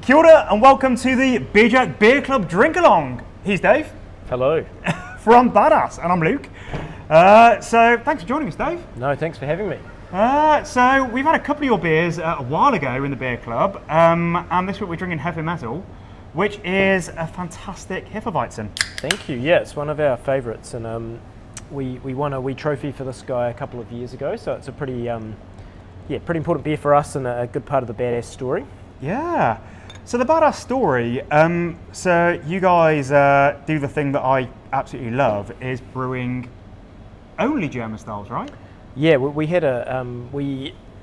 Kia ora and welcome to the Beer Jack Beer Club Drink Along. He's Dave. Hello. From Badass, and I'm Luke. So thanks for joining us, Dave. No, thanks for having me. So we've had a couple of your beers a while ago in the beer club, and this week we're drinking Hefe Metal, which is a fantastic Hefeweizen. Thank you. Yeah, it's one of our favourites, and we won a wee trophy for this guy a couple of years ago. So it's a pretty important beer for us and a good part of the Badass story. Yeah. So the Badass story. So you guys do the thing that I absolutely love, is brewing only German styles, right? Yeah, we had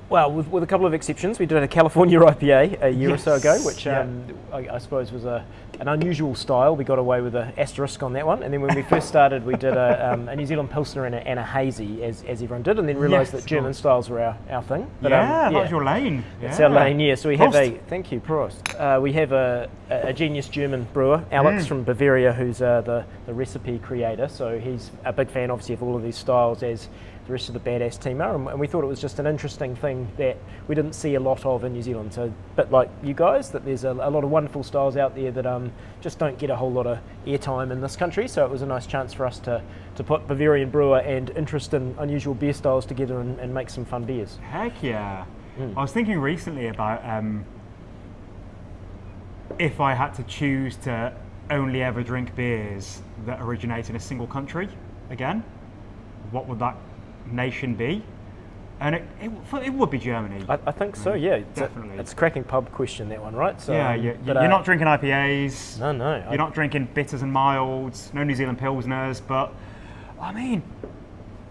with a couple of exceptions, we did a California IPA a year or so ago, which I suppose was an unusual style. We got away with an asterisk on that one, and then when we first started, we did a New Zealand Pilsner and a hazy, as everyone did, and then realised that German styles were our thing. But, that was your lane. It's our lane, yeah. So we have thank you, Prost. We have a genius German brewer, Alex from Bavaria, who's the recipe creator. So he's a big fan, obviously, of all of these styles, as the rest of the Badass team are, and we thought it was just an interesting thing that we didn't see a lot of in New Zealand. So, but like you guys, that there's a lot of wonderful styles out there that just don't get a whole lot of airtime in this country. So it was a nice chance for us to put Bavarian brewer and interest in unusual beer styles together and make some fun beers. Heck yeah! I was thinking recently about if I had to choose to only ever drink beers that originate in a single country again, what would that nation be? And it would be Germany. I think so, yeah. Definitely. It's a cracking pub question, that one, right? So, yeah, you're not drinking IPAs. No. You're not drinking bitters and milds, no New Zealand Pilsners, but I mean,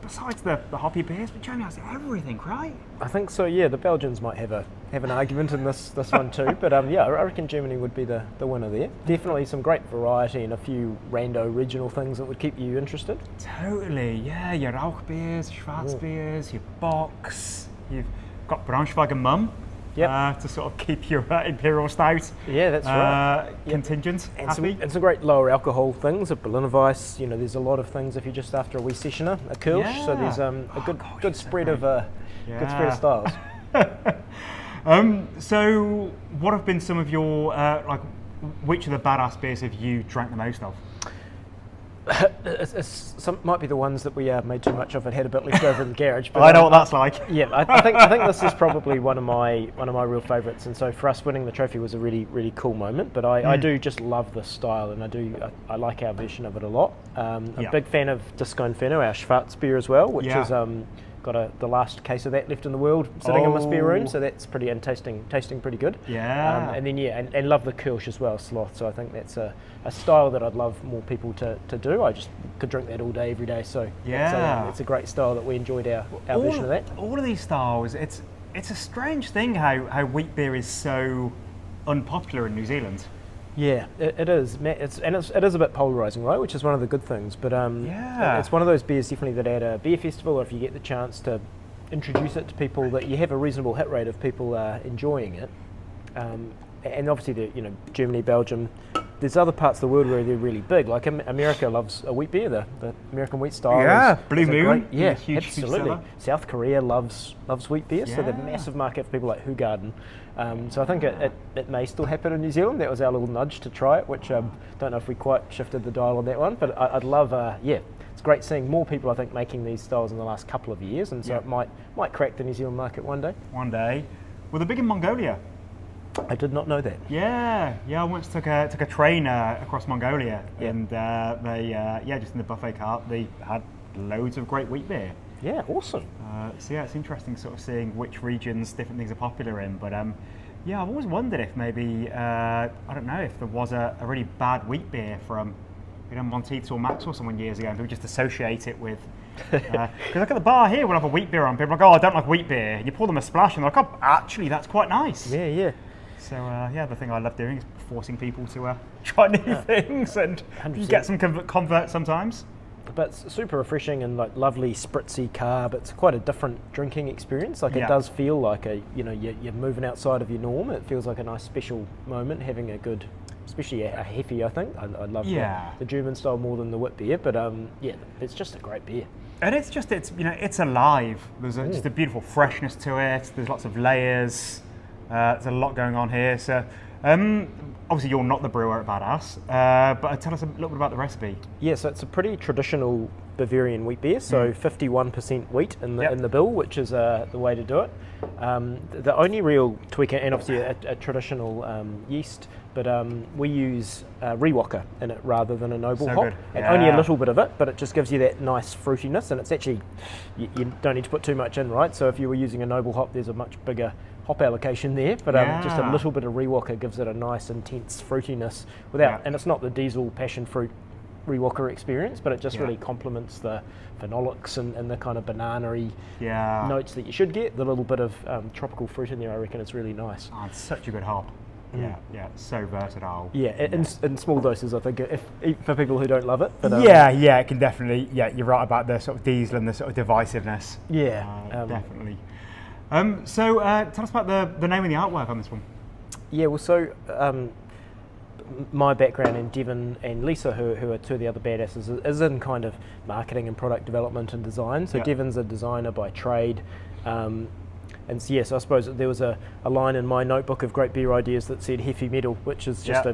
besides the hoppy beers, but Germany has everything, right? I think so, yeah. The Belgians might have an argument in this one too, but I reckon Germany would be the winner there. Definitely some great variety and a few rando regional things that would keep you interested. Totally, yeah. Your Rauchbeers, Schwarzbeers, your Box. You've got Braunschweiger Mum to sort of keep your Imperial Stout. Yeah, that's right. Contingent happy. And some great lower alcohol things, a Berliner Weiss. There's a lot of things if you're just after a wee sessioner, a Kirsch. Yeah. So there's a good spread of styles. So what have been some of your which of the Badass beers have you drank the most of? Some might be the ones that we made too much of and had a bit left over in the garage. But I know what that's like. Yeah, I think this is probably one of my real favourites, and so for us, winning the trophy was a really, really cool moment. But I do just love this style, and I like our version of it a lot. I'm a big fan of Disco Inferno, our Schwarz beer as well, which is got the last case of that left in the world sitting in this beer room, so that's pretty and tasting pretty good. Yeah. And then and love the Kirsch as well, Sloth. So I think that's a style that I'd love more people to do. I just could drink that all day, every day. So it's a great style that we enjoyed our version of that. All of these styles, it's a strange thing how wheat beer is so unpopular in New Zealand. Yeah, it is. It is a bit polarising, right? Which is one of the good things. But it's one of those beers definitely that at a beer festival, or if you get the chance to introduce it to people, that you have a reasonable hit rate of people enjoying it. And obviously, Germany, Belgium. There's other parts of the world where they're really big. Like America loves a wheat beer, the American wheat style. Yeah, Blue Moon. Huge absolutely. South Korea loves wheat beer, so they're a massive market for people like Hugarden. So I think it may still happen in New Zealand. That was our little nudge to try it, which don't know if we quite shifted the dial on that one. But I'd love, it's great seeing more people, I think, making these styles in the last couple of years, and so it might crack the New Zealand market one day. One day. Well, they're big in Mongolia. I did not know that. Yeah. I once took a train across Mongolia, and they just in the buffet cart they had loads of great wheat beer. Yeah, awesome. So it's interesting sort of seeing which regions different things are popular in. But I've always wondered if maybe I don't know if there was a really bad wheat beer from Monteith's or Max or someone years ago, and we just associate it with. Because look at the bar here, we'll have a wheat beer on. People are like, oh, I don't like wheat beer. And you pour them a splash, and they're like, oh, actually, that's quite nice. Yeah. So the thing I love doing is forcing people to try new things and 100%. Get some converts sometimes. But it's super refreshing and like lovely spritzy carb. It's quite a different drinking experience. Like it does feel like you're moving outside of your norm. It feels like a nice special moment having a good, especially a Hefe. I think I love the German style more than the wit beer. But it's just a great beer. And it's alive. There's just a beautiful freshness to it. There's lots of layers. There's a lot going on here. So Obviously, you're not the brewer at Badass, but tell us a little bit about the recipe. Yeah, so it's a pretty traditional Bavarian wheat beer, so 51% wheat in the bill, which is the way to do it. The only real tweak, and obviously a traditional yeast, but we use Rewalker in it rather than a noble hop. Good. And only a little bit of it, but it just gives you that nice fruitiness, and it's actually, you don't need to put too much in, right? So if you were using a noble hop, there's a much bigger hop allocation there, but just a little bit of Rewalker gives it a nice intense fruitiness without, and it's not the diesel passion fruit Rewalker experience, but it just really complements the phenolics and the kind of banana-y notes that you should get. The little bit of tropical fruit in there, I reckon, is really nice. Oh, it's such a good hop. Yeah, so versatile. Yeah, in small doses, I think, if for people who don't love it. But it can definitely. Yeah, you're right about the sort of diesel and the sort of divisiveness. Definitely. So tell us about the name and the artwork on this one. Yeah, well, so my background, and Devon and Lisa, who are two of the other badasses, is in kind of marketing and product development and design. So Devon's a designer by trade. And so, yes, I suppose there was a line in my notebook of great beer ideas that said Hefe metal, which is just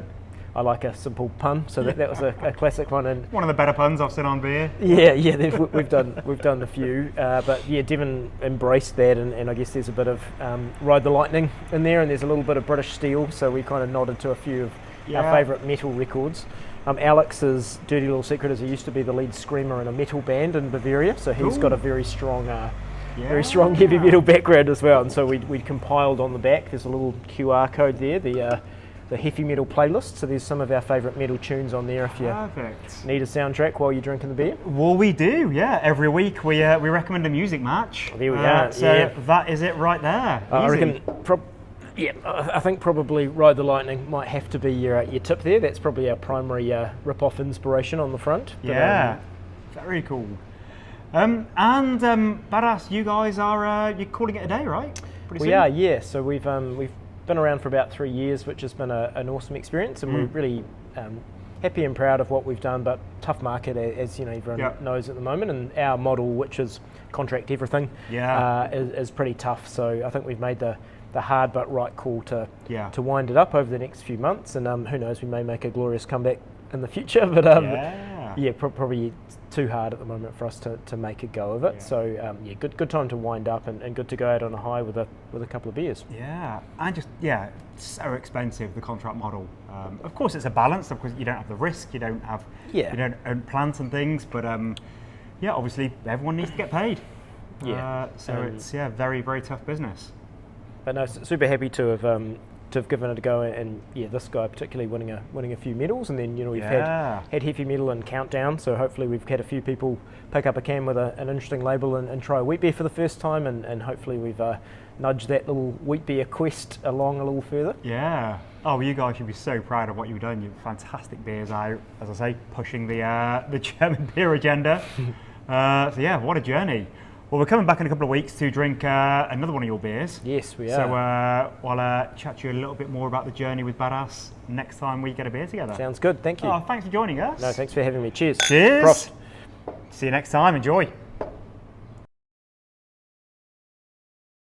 I like a simple pun, so that was a classic one. And one of the better puns I've seen on beer. We've done a few, but yeah, Devon embraced that, and I guess there's a bit of Ride the Lightning in there, and there's a little bit of British Steel, so we kind of nodded to a few of our favourite metal records. Alex's dirty little secret is he used to be the lead screamer in a metal band in Bavaria, so he's got a very strong heavy metal background as well, and so we compiled on the back, there's a little QR code there, the Hefe Metal playlist, so there's some of our favourite metal tunes on there if you need a soundtrack while you're drinking the beer. Well, we do, every week we recommend a music match. There we are. So that is it right there. I reckon I think probably Ride the Lightning might have to be your tip there. That's probably our primary rip-off inspiration on the front. But, very cool. Badass, you guys are you're calling it a day, right? Pretty soon? We are, yeah. So we've been around for about 3 years, which has been an awesome experience, and we're really happy and proud of what we've done. But tough market, as you know, everyone knows at the moment, and our model, which is contract everything, is pretty tough. So I think we've made the hard but right call to wind it up over the next few months, and who knows, we may make a glorious comeback in the future, but probably too hard at the moment for us to make a go of it. So good time to wind up, and good to go out on a high with a couple of beers. And just so expensive, the contract model. Of course, it's a balance. Of course, you don't have the risk, you don't have you don't own plants and things, but obviously everyone needs to get paid. It's very, very tough business. But no, super happy to have given it a go, and this guy particularly winning a few medals, and then we've had Hefe Metal and Countdown, so hopefully we've had a few people pick up a can with an interesting label and try a wheat beer for the first time, and hopefully we've nudged that little wheat beer quest along a little further. Oh, you guys should be so proud of what you've done. You've fantastic beers out, as I say, pushing the German beer agenda. What a journey. Well, we're coming back in a couple of weeks to drink another one of your beers. Yes, we are. So I'll chat to you a little bit more about the journey with Badass next time we get a beer together. Sounds good, thank you. Oh, thanks for joining us. No, thanks for having me. Cheers. Cheers. Prost. See you next time. Enjoy.